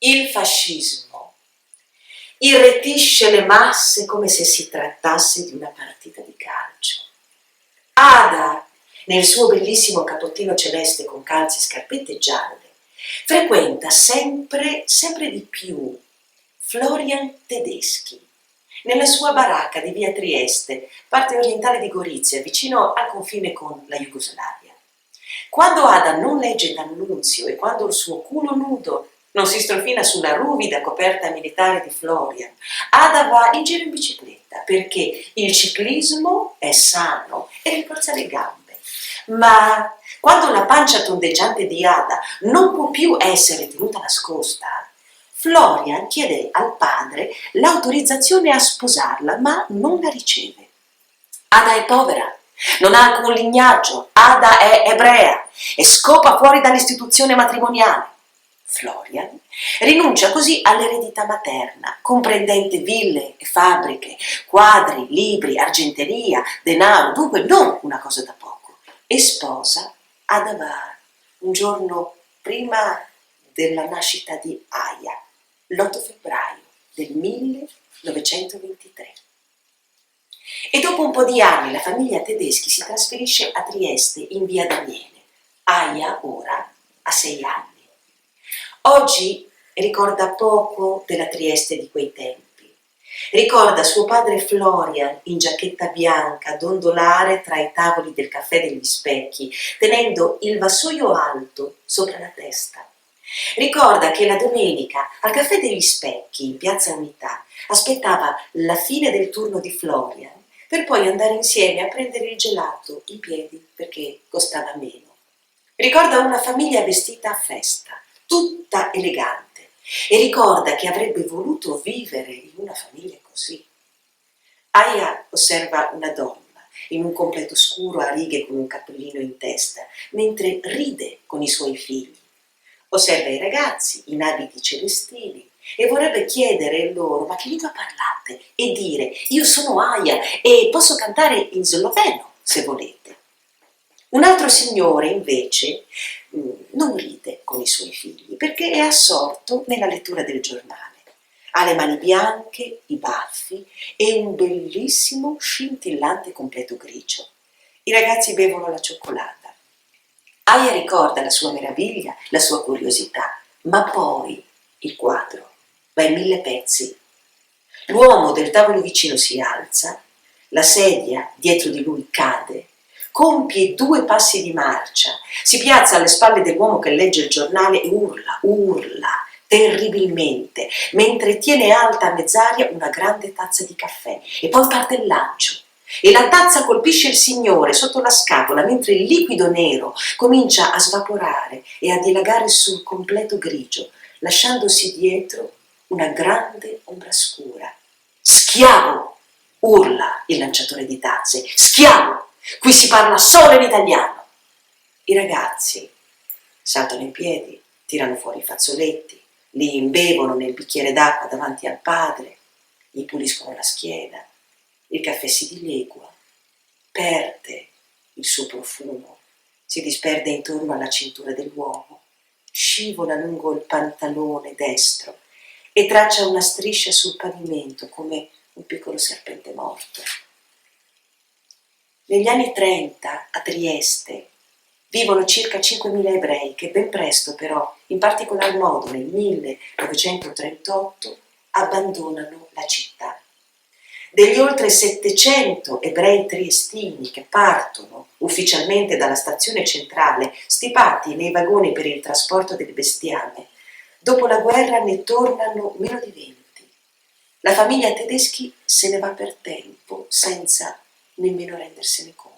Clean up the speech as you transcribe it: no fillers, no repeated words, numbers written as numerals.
Il fascismo irretisce le masse come se si trattasse di una partita di calcio. Ada, nel suo bellissimo cappottino celeste con calze e scarpette gialle, frequenta sempre di più Florian Tedeschi nella sua baracca di via Trieste, parte orientale di Gorizia, vicino al confine con la Jugoslavia. Quando Ada non legge D'Annunzio e quando il suo culo nudo non si strofina sulla ruvida coperta militare di Florian, Ada va in giro in bicicletta perché il ciclismo è sano e rinforza le gambe. Ma quando la pancia tondeggiante di Ada non può più essere tenuta nascosta, Florian chiede al padre l'autorizzazione a sposarla, ma non la riceve. Ada è povera, non ha alcun lignaggio, Ada è ebrea e scopa fuori dall'istituzione matrimoniale. Florian rinuncia così all'eredità materna, comprendente ville e fabbriche, quadri, libri, argenteria, denaro, dunque non una cosa da poco, e sposa Ada Var un giorno prima della nascita di Aya, l'8 febbraio del 1923. E dopo un po' di anni la famiglia Tedeschi si trasferisce a Trieste in via Daniele. Aya ora ha 6 anni. Oggi ricorda poco della Trieste di quei tempi. Ricorda suo padre Florian in giacchetta bianca dondolare tra i tavoli del caffè degli Specchi, tenendo il vassoio alto sopra la testa. Ricorda che la domenica al caffè degli Specchi in Piazza Unità aspettava la fine del turno di Florian per poi andare insieme a prendere il gelato in piedi perché costava meno. Ricorda una famiglia vestita a festa, tutta elegante, e ricorda che avrebbe voluto vivere in una famiglia così. Aya osserva una donna in un completo scuro a righe con un cappellino in testa, mentre ride con i suoi figli. Osserva i ragazzi in abiti celestini e vorrebbe chiedere loro: ma che lingua parlate? E dire: io sono Aya e posso cantare in sloveno se volete. Un altro signore invece non ride con i suoi figli perché è assorto nella lettura del giornale. Ha le mani bianche, i baffi e un bellissimo scintillante completo grigio. I ragazzi bevono la cioccolata. Aya ricorda la sua meraviglia, la sua curiosità, ma poi il quadro va in 1000 pezzi. L'uomo del tavolo vicino si alza, la sedia dietro di lui cade, compie 2 passi di marcia, si piazza alle spalle dell'uomo che legge il giornale e urla terribilmente, mentre tiene alta a mezz'aria una grande tazza di caffè e poi parte il lancio. E la tazza colpisce il signore sotto la scapola mentre il liquido nero comincia a svaporare e a dilagare sul completo grigio, lasciandosi dietro una grande ombra scura. Schiavo! Urla il lanciatore di tazze. Schiavo! Qui si parla solo in italiano! I ragazzi saltano in piedi, tirano fuori i fazzoletti, li imbevono nel bicchiere d'acqua davanti al padre, gli puliscono la schiena. Il caffè si dilegua, perde il suo profumo, si disperde intorno alla cintura dell'uomo, scivola lungo il pantalone destro e traccia una striscia sul pavimento come un piccolo serpente morto. Negli anni 30 a Trieste vivono circa 5.000 ebrei che ben presto però, in particolar modo nel 1938, abbandonano la città. Degli oltre 700 ebrei triestini che partono ufficialmente dalla stazione centrale, stipati nei vagoni per il trasporto del bestiame, dopo la guerra ne tornano meno di 20. La famiglia Tedeschi se ne va per tempo senza nemmeno rendersene conto.